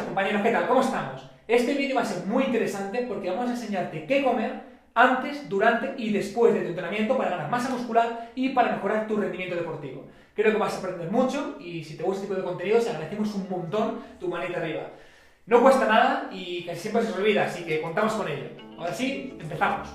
compañeros, ¿qué tal? ¿Cómo estamos? Este vídeo va a ser muy interesante porque vamos a enseñarte qué comer antes, durante y después de tu entrenamiento para ganar masa muscular y para mejorar tu rendimiento deportivo. Creo que vas a aprender mucho y si te gusta este tipo de contenidos, agradecemos un montón tu manita arriba. No cuesta nada y casi siempre se os olvida, así que contamos con ello. Ahora sí, empezamos.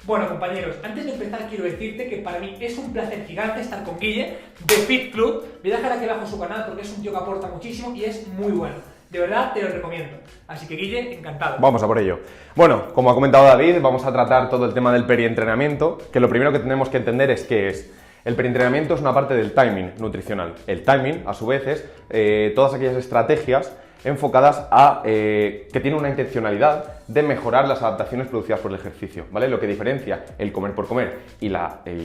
Bueno, compañeros, antes de empezar quiero decirte que para mí es un placer gigante estar con Guille de Fit Club. Voy a dejar aquí abajo su canal porque es un tío que aporta muchísimo y es muy bueno. De verdad te lo recomiendo. Así que Guille, encantado. Vamos a por ello. Bueno, como ha comentado David, vamos a tratar todo el tema del perientrenamiento, que lo primero que tenemos que entender es qué es. El perientrenamiento es una parte del timing nutricional. El timing, a su vez, es todas aquellas estrategias enfocadas a que tienen una intencionalidad de mejorar las adaptaciones producidas por el ejercicio, ¿vale? Lo que diferencia el comer por comer y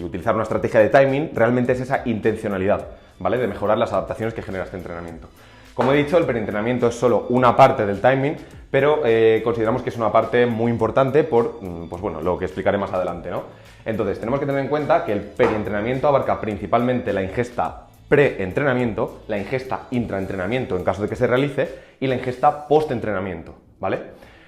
utilizar una estrategia de timing realmente es esa intencionalidad, ¿vale? De mejorar las adaptaciones que genera este entrenamiento. Como he dicho, el perientrenamiento es solo una parte del timing, pero consideramos que es una parte muy importante por, pues bueno, lo que explicaré más adelante, ¿no? Entonces, tenemos que tener en cuenta que el perientrenamiento abarca principalmente la ingesta pre-entrenamiento, la ingesta intraentrenamiento en caso de que se realice y la ingesta post-entrenamiento, ¿vale?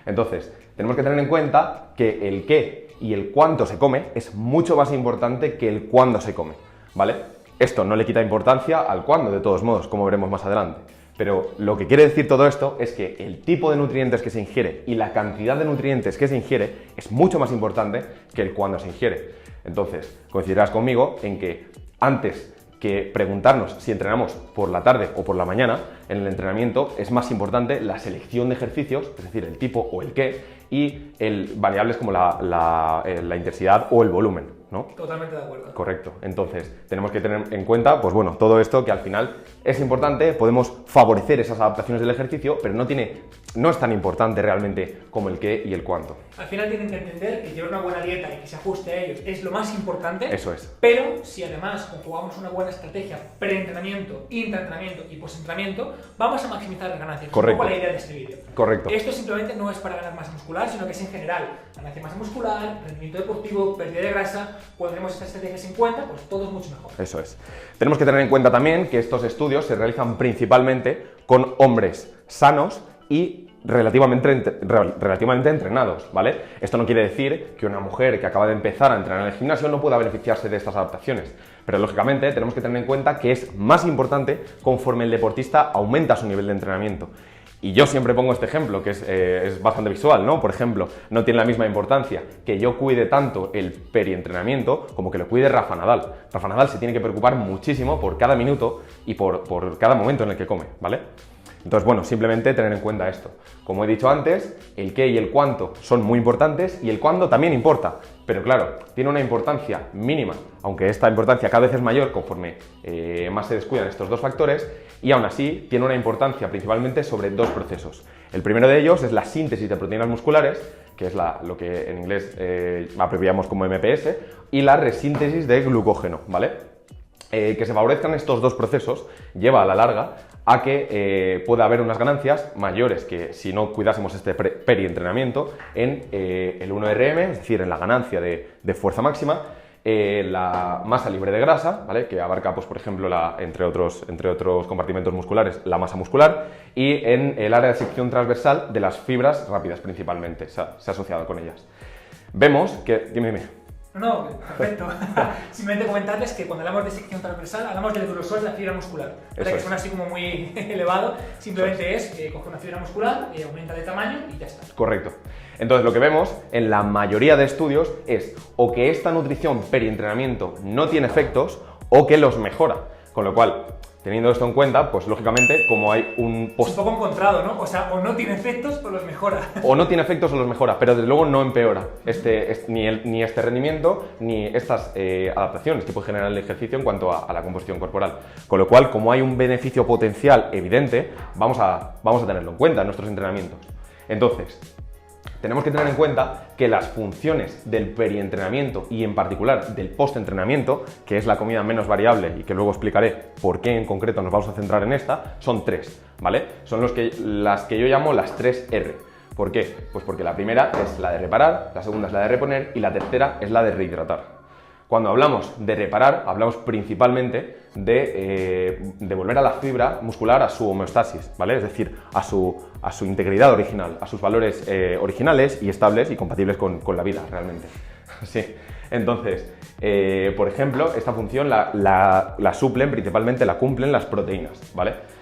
Entonces, tenemos que tener en cuenta que el qué y el cuánto se come es mucho más importante que el cuándo se come, ¿vale? Esto no le quita importancia al cuándo, de todos modos, como veremos más adelante. Pero lo que quiere decir todo esto es que el tipo de nutrientes que se ingiere y la cantidad de nutrientes que se ingiere es mucho más importante que el cuándo se ingiere. Entonces, coincidirás conmigo en que antes que preguntarnos si entrenamos por la tarde o por la mañana, en el entrenamiento es más importante la selección de ejercicios, es decir, el tipo o el qué, y variables como la intensidad o el volumen, ¿no? Totalmente de acuerdo. Correcto. Entonces, tenemos que tener en cuenta, pues bueno, todo esto que al final es importante, podemos favorecer esas adaptaciones del ejercicio, pero no es tan importante realmente como el qué y el cuánto. Al final tienen que entender que llevar una buena dieta y que se ajuste a ellos es lo más importante. Eso es. Pero si además conjugamos una buena estrategia pre-entrenamiento, intraentrenamiento y post-entrenamiento, vamos a maximizar las ganancias. Correcto. Es un poco la idea de este vídeo. Correcto. Esto simplemente no es para ganar masa muscular, sino que es en general ganancia de masa muscular, rendimiento deportivo, pérdida de grasa. Cuando tenemos estas estrategias en cuenta, pues todo es mucho mejor. Eso es. Tenemos que tener en cuenta también que estos estudios se realizan principalmente con hombres sanos y relativamente entrenados, ¿vale? Esto no quiere decir que una mujer que acaba de empezar a entrenar en el gimnasio no pueda beneficiarse de estas adaptaciones, pero lógicamente tenemos que tener en cuenta que es más importante conforme el deportista aumenta su nivel de entrenamiento. Y yo siempre pongo este ejemplo, que es bastante visual, ¿no? Por ejemplo, no tiene la misma importancia que yo cuide tanto el perientrenamiento como que lo cuide Rafa Nadal. Rafa Nadal se tiene que preocupar muchísimo por cada minuto y por cada momento en el que come, ¿vale? Entonces, bueno, simplemente tener en cuenta esto. Como he dicho antes, el qué y el cuánto son muy importantes y el cuándo también importa. Pero claro, tiene una importancia mínima, aunque esta importancia cada vez es mayor conforme más se descuidan estos dos factores, y aún así tiene una importancia principalmente sobre dos procesos. El primero de ellos es la síntesis de proteínas musculares, que es lo que en inglés abreviamos como MPS, y la resíntesis de glucógeno, ¿vale? Que se favorezcan estos dos procesos lleva a la larga a que pueda haber unas ganancias mayores que si no cuidásemos este perientrenamiento en el 1RM, es decir, en la ganancia de fuerza máxima, la masa libre de grasa, ¿vale? Que abarca, pues, por ejemplo, entre otros compartimentos musculares, la masa muscular, y en el área de sección transversal de las fibras rápidas principalmente, se ha asociado con ellas. Vemos que... Dime. No, perfecto. Simplemente comentarles que cuando hablamos de sección transversal, hablamos del grosor de la fibra muscular. Para que suena así como muy elevado, simplemente es que coge una fibra muscular, aumenta de tamaño y ya está. Correcto. Entonces lo que vemos en la mayoría de estudios es o que esta nutrición perientrenamiento no tiene efectos o que los mejora. Con lo cual, teniendo esto en cuenta, pues lógicamente, como hay un Es un poco encontrado, ¿no? O sea, o no tiene efectos o los mejora. O no tiene efectos o los mejora, pero desde luego no empeora ni este rendimiento ni estas adaptaciones que puede generar el ejercicio en cuanto a la composición corporal. Con lo cual, como hay un beneficio potencial evidente, vamos a tenerlo en cuenta en nuestros entrenamientos. Entonces, tenemos que tener en cuenta que las funciones del perientrenamiento y en particular del postentrenamiento, que es la comida menos variable y que luego explicaré por qué en concreto nos vamos a centrar en esta, son tres, ¿vale? Son las que yo llamo las 3 R. ¿Por qué? Pues porque la primera es la de reparar, la segunda es la de reponer y la tercera es la de rehidratar. Cuando hablamos de reparar, hablamos principalmente de volver a la fibra muscular a su homeostasis, ¿vale? Es decir, a su integridad original, a sus valores originales y estables y compatibles con la vida, realmente. Sí. Entonces, por ejemplo, esta función la suplen, principalmente la cumplen las proteínas, ¿vale?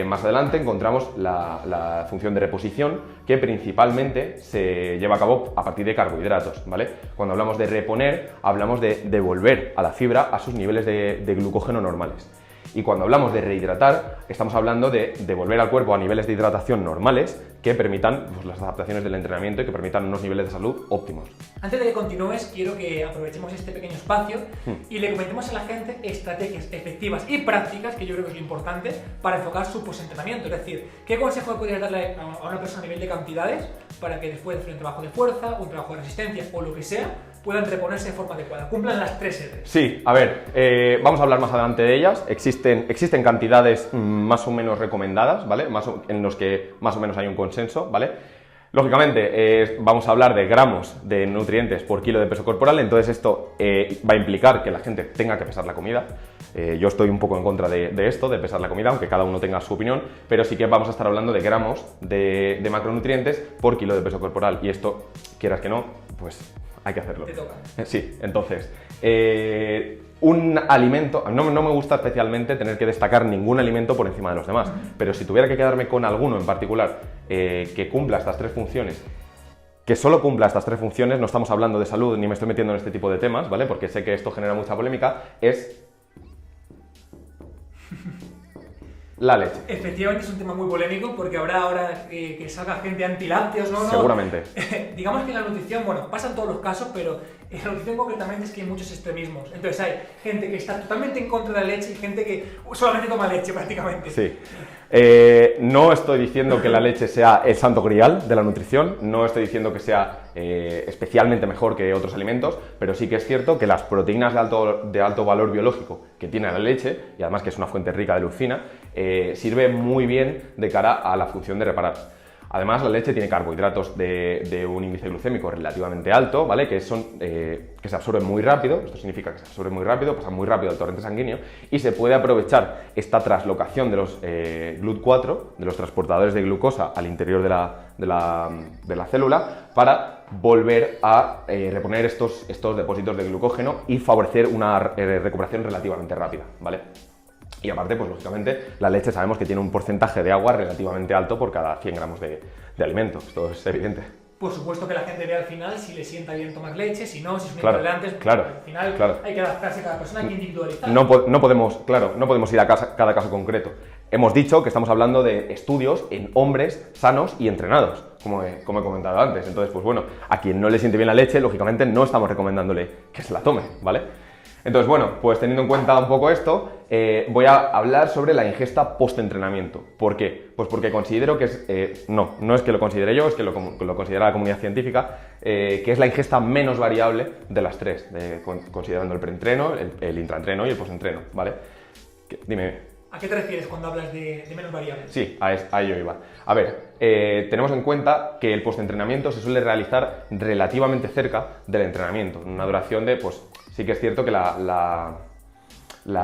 Más adelante encontramos la función de reposición, que principalmente se lleva a cabo a partir de carbohidratos, ¿vale? Cuando hablamos de reponer, hablamos de devolver a la fibra a sus niveles de glucógeno normales. Y cuando hablamos de rehidratar, estamos hablando de devolver al cuerpo a niveles de hidratación normales que permitan pues, las adaptaciones del entrenamiento y que permitan unos niveles de salud óptimos. Antes de que continúes, quiero que aprovechemos este pequeño espacio y le comentemos a la gente estrategias efectivas y prácticas, que yo creo que es lo importante, para enfocar su postentrenamiento. Es decir, ¿qué consejo podrías darle a una persona a nivel de cantidades para que después de hacer un trabajo de fuerza, un trabajo de resistencia o lo que sea, puedan reponerse de forma adecuada? Cumplan las 3 R's. Sí, a ver, vamos a hablar más adelante de ellas. Existen cantidades más o menos recomendadas, ¿vale? En los que más o menos hay un consenso, ¿vale? Lógicamente, vamos a hablar de gramos de nutrientes por kilo de peso corporal, entonces esto va a implicar que la gente tenga que pesar la comida. Yo estoy un poco en contra de esto, de pesar la comida, aunque cada uno tenga su opinión, pero sí que vamos a estar hablando de gramos de macronutrientes por kilo de peso corporal, y esto, quieras que no, pues hay que hacerlo. Te toca. Sí, entonces, un alimento, no me gusta especialmente tener que destacar ningún alimento por encima de los demás, pero si tuviera que quedarme con alguno en particular que cumpla estas 3 funciones, que solo cumpla estas 3 funciones, no estamos hablando de salud ni me estoy metiendo en este tipo de temas, ¿vale? Porque sé que esto genera mucha polémica, es la leche. Efectivamente es un tema muy polémico porque habrá ahora que salga gente antilácteos, ¿no? Seguramente. Digamos que en la nutrición, bueno, pasan todos los casos, pero en la nutrición concretamente es que hay muchos extremismos. Entonces hay gente que está totalmente en contra de la leche y gente que solamente toma leche prácticamente. Sí. No estoy diciendo que la leche sea el santo grial de la nutrición, no estoy diciendo que sea especialmente mejor que otros alimentos, pero sí que es cierto que las proteínas de alto valor biológico que tiene la leche, y además que es una fuente rica de leucina, sirve muy bien de cara a la función de reparar. Además, la leche tiene carbohidratos de un índice glucémico relativamente alto, ¿vale? Que se absorben muy rápido, esto significa que se absorben muy rápido, pasan muy rápido al torrente sanguíneo, y se puede aprovechar esta traslocación de los GLUT4, de los transportadores de glucosa al interior de la célula, para volver a reponer estos depósitos de glucógeno y favorecer una recuperación relativamente rápida, ¿vale? Y aparte, pues lógicamente, la leche sabemos que tiene un porcentaje de agua relativamente alto por cada 100 gramos de alimento. Esto es evidente. Por supuesto que la gente ve al final si le sienta bien tomar leche, si no, si son Claro, intolerantes. claro, Al final claro. hay que adaptarse a cada persona, hay que individualizar. No podemos ir a cada caso concreto. Hemos dicho que estamos hablando de estudios en hombres sanos y entrenados, como he comentado antes. Entonces, pues bueno, a quien no le siente bien la leche, lógicamente no estamos recomendándole que se la tome, ¿vale? Entonces, bueno, pues teniendo en cuenta un poco esto, voy a hablar sobre la ingesta post-entrenamiento. ¿Por qué? Pues porque considero que es... no es que lo considere yo, es que lo considera la comunidad científica, que es la ingesta menos variable de las 3, considerando el preentreno, el intraentreno y el postentreno, ¿vale? Dime. ¿A qué te refieres cuando hablas de menos variables? Sí, a ello iba. A ver, tenemos en cuenta que el postentrenamiento se suele realizar relativamente cerca del entrenamiento, en una duración de, pues, sí que es cierto que la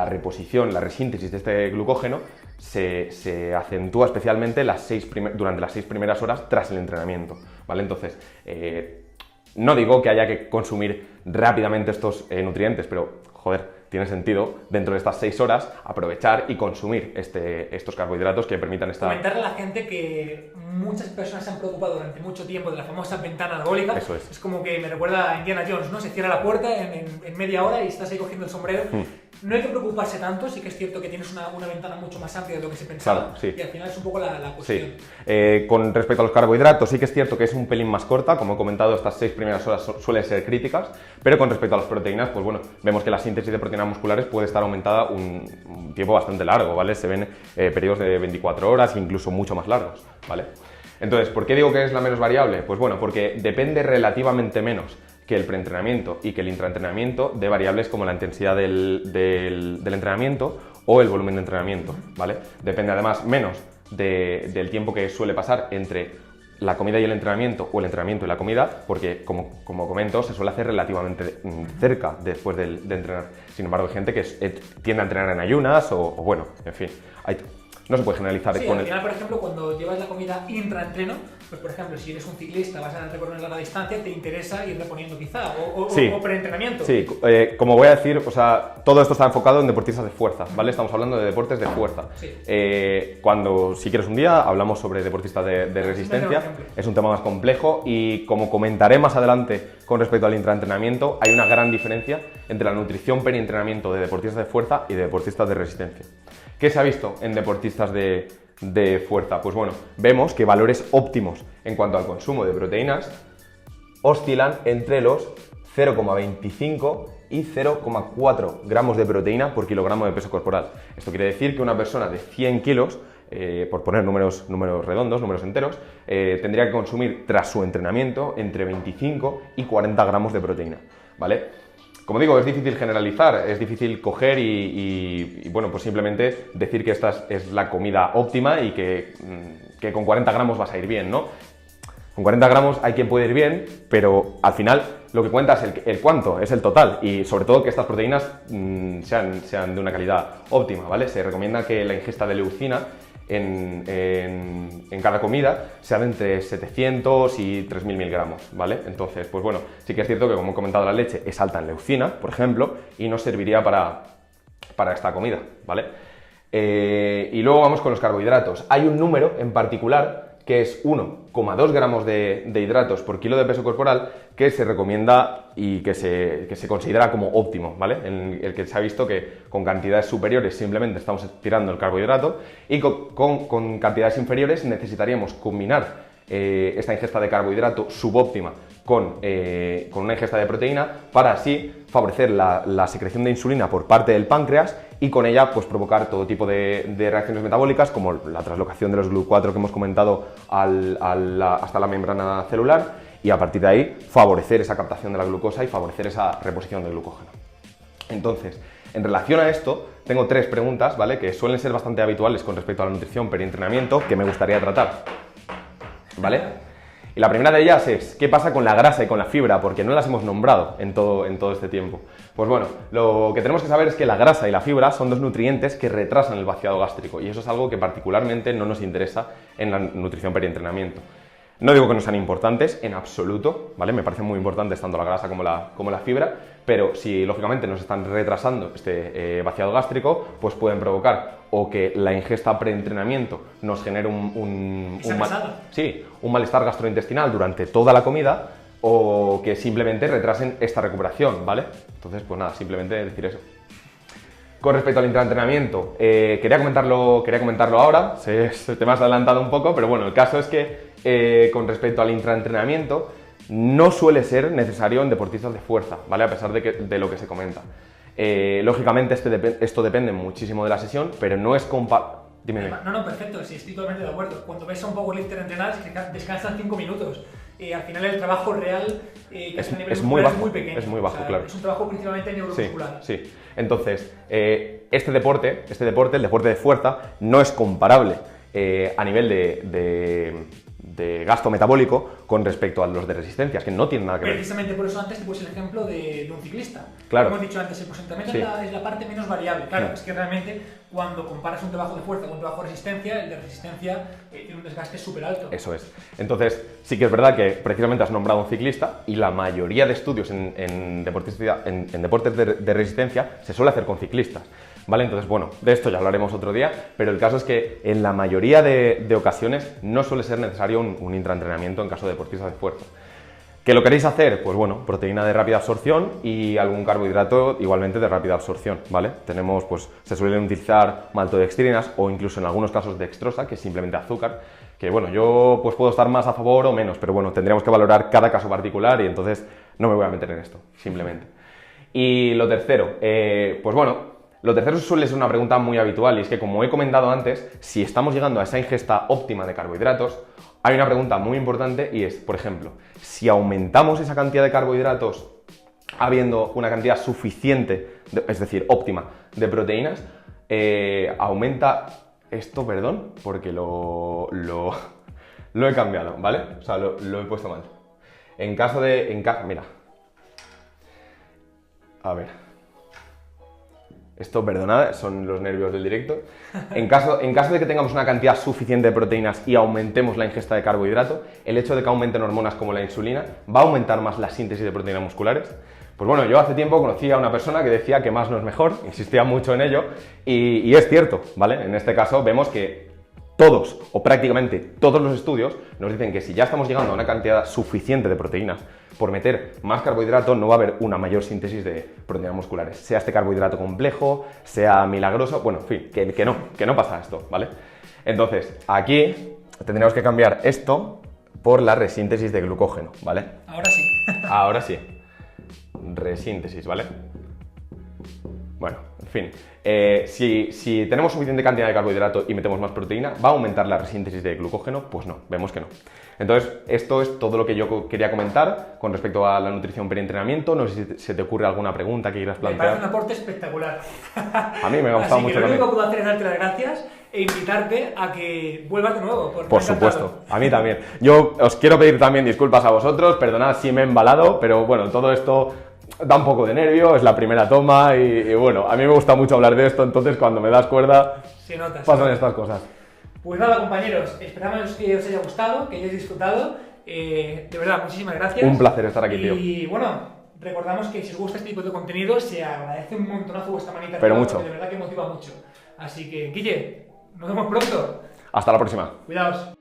reposición, la resíntesis de este glucógeno se acentúa especialmente durante las 6 primeras horas tras el entrenamiento, ¿vale? Entonces, no digo que haya que consumir rápidamente estos nutrientes, pero, joder, tiene sentido dentro de estas 6 horas aprovechar y consumir estos carbohidratos que permitan esta... Comentarle a la gente que muchas personas se han preocupado durante mucho tiempo de la famosa ventana anabólica. Eso es. Es como que me recuerda a Indiana Jones, ¿no? Se cierra la puerta en media hora y estás ahí cogiendo el sombrero. No hay que preocuparse tanto, sí que es cierto que tienes una ventana mucho más amplia de lo que se pensaba. Claro, sí. Y al final es un poco la cuestión. Sí. Con respecto a los carbohidratos, sí que es cierto que es un pelín más corta, como he comentado, estas 6 primeras horas suelen ser críticas, pero con respecto a las proteínas, pues bueno, vemos que la síntesis de proteínas musculares puede estar aumentada un tiempo bastante largo, ¿vale? Se ven periodos de 24 horas, incluso mucho más largos, ¿vale? Entonces, ¿por qué digo que es la menos variable? Pues bueno, porque depende relativamente menos que el preentrenamiento y que el intraentrenamiento de variables como la intensidad del entrenamiento o el volumen de entrenamiento, ¿vale? Depende además menos del tiempo que suele pasar entre la comida y el entrenamiento, o el entrenamiento y la comida, porque como comento, se suele hacer relativamente cerca después de entrenar. Sin embargo, hay gente que tiende a entrenar en ayunas o bueno, en fin, no se puede generalizar Sí, con al final, por ejemplo, cuando llevas la comida intraentreno, pues por ejemplo, si eres un ciclista, vas a recorrer larga distancia, te interesa ir reponiendo quizá, Sí. o preentrenamiento. Sí, como voy a decir, o sea, todo esto está enfocado en deportistas de fuerza, ¿vale? Estamos hablando de deportes de fuerza. Sí. Si quieres un día, hablamos sobre deportistas de resistencia. Es un tema más complejo y como comentaré más adelante con respecto al intraentrenamiento, hay una gran diferencia entre la nutrición perientrenamiento de deportistas de fuerza y de deportistas de resistencia. ¿Qué se ha visto en deportistas de fuerza? Pues bueno, vemos que valores óptimos en cuanto al consumo de proteínas oscilan entre los 0,25 y 0,4 gramos de proteína por kilogramo de peso corporal. Esto quiere decir que una persona de 100 kilos, por poner números redondos, números enteros, tendría que consumir tras su entrenamiento entre 25 y 40 gramos de proteína, ¿vale? Como digo, es difícil generalizar, es difícil coger y bueno, pues simplemente decir que esta es la comida óptima y que con 40 gramos vas a ir bien, ¿no? Con 40 gramos hay quien puede ir bien, pero al final lo que cuenta es el cuánto, es el total, y sobre todo que estas proteínas sean de una calidad óptima, ¿vale? Se recomienda que la ingesta de leucina en cada comida sea de entre 700 y 3.000 miligramos, ¿vale? Entonces, pues bueno, sí que es cierto que, como he comentado, la leche es alta en leucina, por ejemplo, y nos serviría para esta comida, ¿vale? Y luego vamos con los carbohidratos. Hay un número en particular que es 1,2 gramos de hidratos por kilo de peso corporal, que se recomienda y que se considera como óptimo, ¿vale? En el que se ha visto que con cantidades superiores simplemente estamos tirando el carbohidrato y con cantidades inferiores necesitaríamos combinar esta ingesta de carbohidrato subóptima con una ingesta de proteína para así favorecer la secreción de insulina por parte del páncreas y con ella pues provocar todo tipo de reacciones metabólicas como la translocación de los GLUT4 que hemos comentado hasta la membrana celular y a partir de ahí favorecer esa captación de la glucosa y favorecer esa reposición del glucógeno. Entonces, en relación a esto, tengo 3 preguntas, ¿vale? Que suelen ser bastante habituales con respecto a la nutrición perientrenamiento que me gustaría tratar, ¿vale? Y la primera de ellas es, ¿qué pasa con la grasa y con la fibra? Porque no las hemos nombrado en todo este tiempo. Pues bueno, lo que tenemos que saber es que la grasa y la fibra son 2 nutrientes que retrasan el vaciado gástrico y eso es algo que particularmente no nos interesa en la nutrición perientrenamiento. No digo que no sean importantes, en absoluto, ¿vale? Me parecen muy importantes tanto la grasa como la fibra, pero si lógicamente nos están retrasando este vaciado gástrico, pues pueden provocar o que la ingesta preentrenamiento nos genere un malestar gastrointestinal durante toda la comida o que simplemente retrasen esta recuperación, ¿vale? Entonces, pues nada, simplemente decir eso. Con respecto al intraentrenamiento, quería comentarlo ahora, te me has adelantado un poco, pero bueno, el caso es que con respecto al intraentrenamiento no suele ser necesario en deportistas de fuerza, ¿vale? A pesar de lo que se comenta. Lógicamente esto depende muchísimo de la sesión, pero no es comparable. Dime. No, perfecto, sí, estoy totalmente de acuerdo. Cuando ves a un powerlifter entrenar, descansan 5 minutos. Al final el trabajo real que es a nivel muscular es muy pequeño. Es muy bajo, claro. Es un trabajo principalmente neuromuscular. Sí. Entonces, este deporte, el deporte de fuerza, no es comparable a nivel de gasto metabólico con respecto a los de resistencia, que no tienen nada que ver. Precisamente por eso antes te puse el ejemplo de un ciclista. Claro. Como hemos dicho antes, el porcentaje es la parte menos variable. Claro, es que realmente cuando comparas un trabajo de fuerza con un trabajo de resistencia, el de resistencia tiene un desgaste súper alto. Eso es. Entonces, sí que es verdad que precisamente has nombrado un ciclista y la mayoría de estudios en deportes de resistencia se suele hacer con ciclistas. ¿Vale? Entonces, bueno, de esto ya hablaremos otro día, pero el caso es que en la mayoría de ocasiones no suele ser necesario un intraentrenamiento en caso de deportistas de fuerza. ¿Qué lo queréis hacer? Pues bueno, proteína de rápida absorción y algún carbohidrato igualmente de rápida absorción, ¿vale? Tenemos, pues, se suelen utilizar maltodextrinas o incluso en algunos casos dextrosa, que es simplemente azúcar, que bueno, yo pues puedo estar más a favor o menos, pero bueno, tendríamos que valorar cada caso particular y entonces no me voy a meter en esto, simplemente. Y lo tercero, pues bueno, lo tercero suele ser una pregunta muy habitual y es que, como he comentado antes, si estamos llegando a esa ingesta óptima de carbohidratos, hay una pregunta muy importante y es, por ejemplo, si aumentamos esa cantidad de carbohidratos habiendo una cantidad suficiente, es decir, óptima, de proteínas, aumenta esto, perdón, porque Lo he cambiado, ¿vale? O sea, lo he puesto mal. En caso de... mira. A ver. Esto, perdonad, son los nervios del directo. En caso de que tengamos una cantidad suficiente de proteínas y aumentemos la ingesta de carbohidrato, el hecho de que aumenten hormonas como la insulina va a aumentar más la síntesis de proteínas musculares. Pues bueno, yo hace tiempo conocí a una persona que decía que más no es mejor, insistía mucho en ello, y es cierto, ¿vale? En este caso vemos que todos, o prácticamente todos los estudios, nos dicen que si ya estamos llegando a una cantidad suficiente de proteínas, por meter más carbohidrato no va a haber una mayor síntesis de proteínas musculares, sea este carbohidrato complejo, sea milagroso, bueno, en fin, que no pasa esto, ¿vale? Entonces, aquí tendríamos que cambiar esto por la resíntesis de glucógeno, ¿vale? Ahora sí. Ahora sí. Resíntesis, ¿vale? Bueno, en fin. Si tenemos suficiente cantidad de carbohidrato y metemos más proteína, ¿va a aumentar la resíntesis de glucógeno? Pues no, vemos que no. Entonces, esto es todo lo que yo quería comentar con respecto a la nutrición preentrenamiento. No sé si se te ocurre alguna pregunta que quieras plantear. Me parece un aporte espectacular. A mí me ha gustado mucho también. Lo único que también. puedo hacer es darte las gracias e invitarte a que vuelvas de nuevo. Por supuesto, a mí también. Yo os quiero pedir también disculpas a vosotros, perdonad si me he embalado, pero bueno, todo esto da un poco de nervio, es la primera toma y bueno, a mí me gusta mucho hablar de esto, entonces cuando me das cuerda pasan estas cosas. Pues nada, compañeros, esperamos que os haya gustado, que hayáis disfrutado. De verdad, muchísimas gracias. Un placer estar aquí, tío. Y bueno, recordamos que si os gusta este tipo de contenido, se agradece un montonazo vuestra manita. Pero mucho. Porque de verdad que motiva mucho. Así que, Guille, nos vemos pronto. Hasta la próxima. Cuidaos.